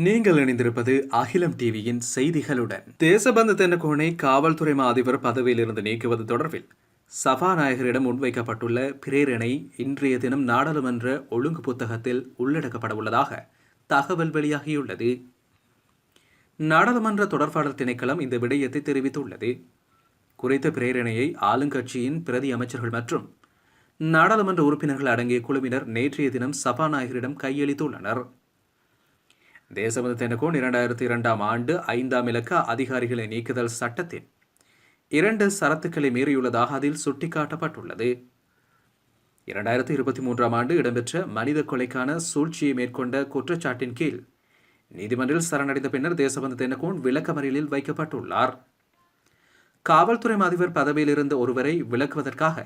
நீங்கள் இணைந்திருப்பது அகிலம் டிவியின் செய்திகளுடன். தேசபந்து தென்னகோனை காவல்துறை அதிபர் பதவியிலிருந்து நீக்குவது தொடர்பில் சபாநாயகரிடம் முன்வைக்கப்பட்டுள்ள பிரேரணை இன்றைய தினம் நாடாளுமன்ற ஒழுங்கு புத்தகத்தில் உள்ளடக்கப்பட உள்ளதாக தகவல் வெளியாகியுள்ளது. நாடாளுமன்ற தொடர்பாடல் திணைக்களம் இந்த விடயத்தை தெரிவித்துள்ளது. குறித்த பிரேரணையை ஆளுங்கட்சியின் பிரதி அமைச்சர்கள் மற்றும் நாடாளுமன்ற உறுப்பினர்கள் அடங்கிய குழுவினர் நேற்றைய தினம் சபாநாயகரிடம் கையளித்துள்ளனர். தேசபந்து தென்னகோன் 2002ஆம் ஆண்டு 5ஆம் இலக்க அதிகாரிகளை நீக்குதல் சட்டத்தின் 2 சரத்துக்களை மீறியுள்ளதாக அதில் சுட்டிக்காட்டப்பட்டுள்ளது. 2023ஆம் ஆண்டு இடம்பெற்ற மனித கொலைக்கான சூழ்ச்சியை மேற்கொண்ட குற்றச்சாட்டின் கீழ் நீதிமன்றில் சரணடைந்த பின்னர் தேசபந்து தென்னகோன் விளக்கமறியலில் வைக்கப்பட்டுள்ளார். காவல்துறை அதிபர் பதவியிலிருந்த ஒருவரை விலக்குவதற்காக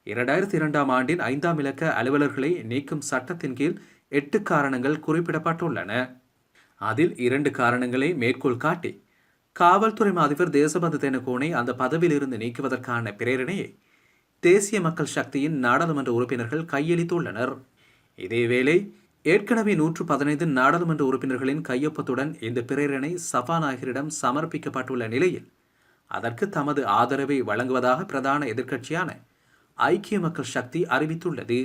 2002ஆம் ஆண்டின் 5ஆம் இலக்க அலுவலர்களை நீக்கும் சட்டத்தின் கீழ் 8 காரணங்கள் குறிப்பிடப்பட்டுள்ளன. அதில் 2 காரணங்களை மேற்கோள் காட்டி காவல்துறை அதிபர் தேசபந்து தென்னகோனை அந்த பதவியிலிருந்து நீக்குவதற்கான பிரேரணையை தேசிய மக்கள் சக்தியின் நாடாளுமன்ற உறுப்பினர்கள் கையளித்துள்ளனர். இதேவேளை ஏற்கனவே 115 நாடாளுமன்ற உறுப்பினர்களின் கையொப்பத்துடன் இந்த பிரேரணை சபாநாயகரிடம் சமர்ப்பிக்கப்பட்டுள்ள நிலையில் அதற்கு தமது ஆதரவை வழங்குவதாக பிரதான எதிர்க்கட்சியான ஐக்கிய மக்கள் சக்தி அறிவித்துள்ளது.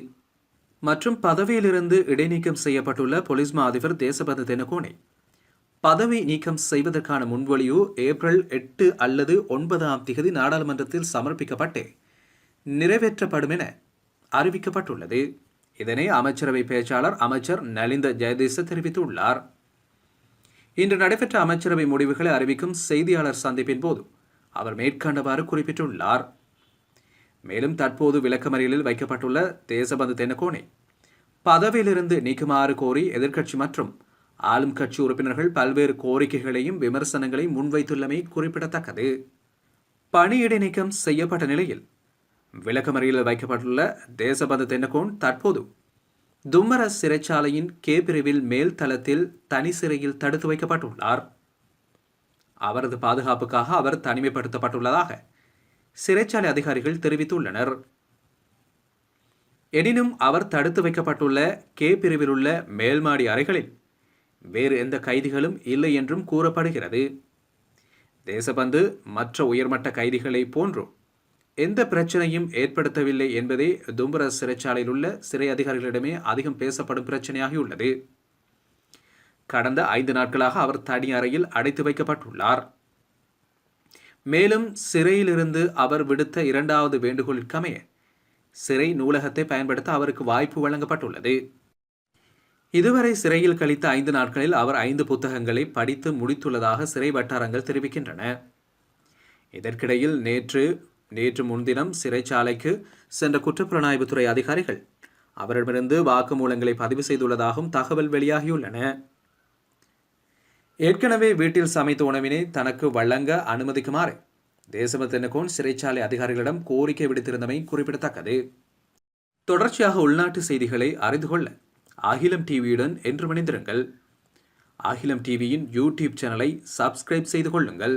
மற்றும் பதவியிலிருந்து இடைநீக்கம் செய்யப்பட்டுள்ள போலீஸ் மா அதிபர் தேசபந்து தென்னகோனை பதவி நீக்கம் செய்வதற்கான முன்வழிவு ஏப்ரல் 8 அல்லது 9ஆம் திகதி நாடாளுமன்றத்தில் சமர்ப்பிக்கப்பட்டு நிறைவேற்றப்படும் என அறிவிக்கப்பட்டுள்ளது. இதனை அமைச்சரவை பேச்சாளர் அமைச்சர் நலிந்த ஜெயதீச தெரிவித்துள்ளார். இன்று நடைபெற்ற அமைச்சரவை முடிவுகளை அறிவிக்கும் செய்தியாளர் சந்திப்பின் போது அவர் மேற்கண்டவாறு குறிப்பிட்டுள்ளார். மேலும் தற்போது விளக்கமறியலில் வைக்கப்பட்டுள்ள தேசபந்து தென்னகோனை பதவியிலிருந்து நீக்குமாறு கோரி எதிர்க்கட்சி மற்றும் ஆளும் கட்சி உறுப்பினர்கள் பல்வேறு கோரிக்கைகளையும் விமர்சனங்களையும் முன்வைத்துள்ளமை குறிப்பிடத்தக்கது. பணியிடை நீக்கம் செய்யப்பட்ட நிலையில் விளக்கமறியலில் வைக்கப்பட்டுள்ள தேசபந்து தென்னகோன் தற்போது தும்மர சிறைச்சாலையின் கே பிரிவில் மேல் தளத்தில் தனி சிறையில் தடுத்து வைக்கப்பட்டுள்ளார். அவரது பாதுகாப்புக்காக அவர் தனிமைப்படுத்தப்பட்டுள்ளதாக சிறைச்சாலை அதிகாரிகள் தெரிவித்துள்ளனர். எனினும் அவர் தடுத்து வைக்கப்பட்டுள்ள கே பிரிவில் உள்ள மேல்மாடி அறைகளில் வேறு எந்த கைதிகளும் இல்லை என்றும் கூறப்படுகிறது. தேசபந்து மற்ற உயர்மட்ட கைதிகளை போன்று எந்த பிரச்சனையும் ஏற்படுத்தவில்லை என்பதே தும்பர சிறைச்சாலையில் உள்ள சிறை அதிகாரிகளிடமே அதிகம் பேசப்படும் பிரச்சனையாகியுள்ளது. கடந்த 5 நாட்களாக அவர் தனி அறையில் அடைத்து வைக்கப்பட்டுள்ளார். மேலும் சிறையிலிருந்து அவர் விடுத்த 2வது வேண்டுகோளிற்கமைய சிறை நூலகத்தை பயன்படுத்த அவருக்கு வாய்ப்பு வழங்கப்பட்டுள்ளது. இதுவரை சிறையில் கழித்த 5 நாட்களில் அவர் 5 புத்தகங்களை படித்து முடித்துள்ளதாக சிறை வட்டாரங்கள் தெரிவிக்கின்றன. இதற்கிடையில் நேற்று முன்தினம் சிறைச்சாலைக்கு சென்ற குற்றப்புலனாய்வுத்துறை அதிகாரிகள் அவரிடமிருந்து வாக்குமூலங்களை பதிவு செய்துள்ளதாகவும் தகவல் வெளியாகியுள்ளன. ஏற்கனவே வீட்டில் சமைத்த உணவினை தனக்கு வழங்க அனுமதிக்குமாறு தேசபந்து தென்னகோன் சிறைச்சாலை அதிகாரிகளிடம் கோரிக்கை விடுத்திருந்தமை குறிப்பிடத்தக்கது. தொடர்ச்சியாக உள்நாட்டு செய்திகளை அறிந்து கொள்ள அகிலம் டிவியுடன் என்று இணைந்திருங்கள். அகிலம் டிவியின் யூடியூப் சேனலை சப்ஸ்கிரைப் செய்து கொள்ளுங்கள்.